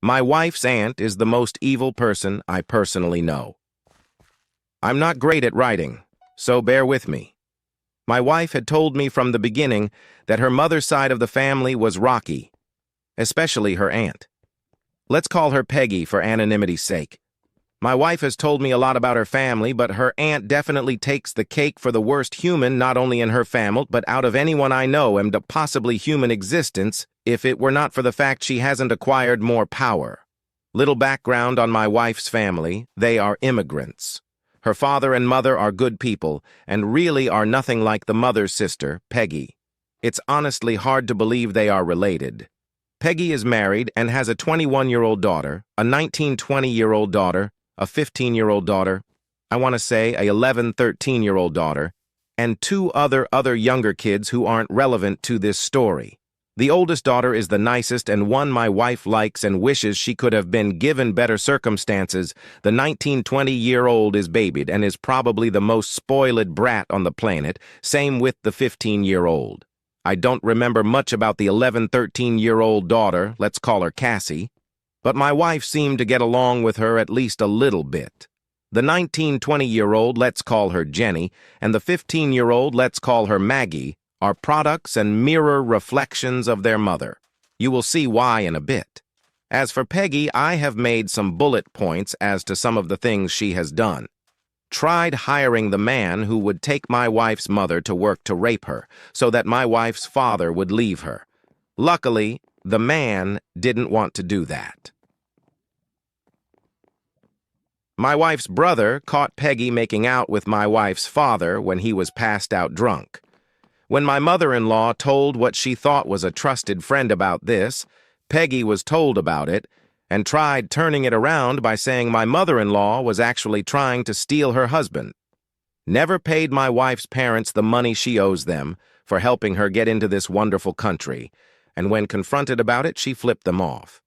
My wife's aunt is the most evil person I personally know. I'm not great at writing, so bear with me. My wife had told me from the beginning that her mother's side of the family was rocky, especially her aunt. Let's call her Peggy for anonymity's sake. My wife has told me a lot about her family, but her aunt definitely takes the cake for the worst human not only in her family, but out of anyone I know and possibly human existence, if it were not for the fact she hasn't acquired more power. Little background on my wife's family: they are immigrants. Her father and mother are good people, and really are nothing like the mother's sister, Peggy. It's honestly hard to believe they are related. Peggy is married and has a 21-year-old daughter, a 19-20-year-old daughter, a 15-year-old daughter, I want to say a 11-13-year-old daughter, and two other younger kids who aren't relevant to this story. The oldest daughter is the nicest and one my wife likes and wishes she could have been given better circumstances. The 19-20-year-old is babied and is probably the most spoiled brat on the planet, same with the 15-year-old. I don't remember much about the 11-13-year-old daughter, let's call her Cassie, but my wife seemed to get along with her at least a little bit. The 19-20-year-old, let's call her Jenny, and the 15-year-old, let's call her Maggie, are products and mirror reflections of their mother. You will see why in a bit. As for Peggy, I have made some bullet points as to some of the things she has done. Tried hiring the man who would take my wife's mother to work to rape her, so that my wife's father would leave her. Luckily, the man didn't want to do that. My wife's brother caught Peggy making out with my wife's father when he was passed out drunk. When my mother-in-law told what she thought was a trusted friend about this, Peggy was told about it and tried turning it around by saying my mother-in-law was actually trying to steal her husband. Never paid my wife's parents the money she owes them for helping her get into this wonderful country, and when confronted about it, she flipped them off.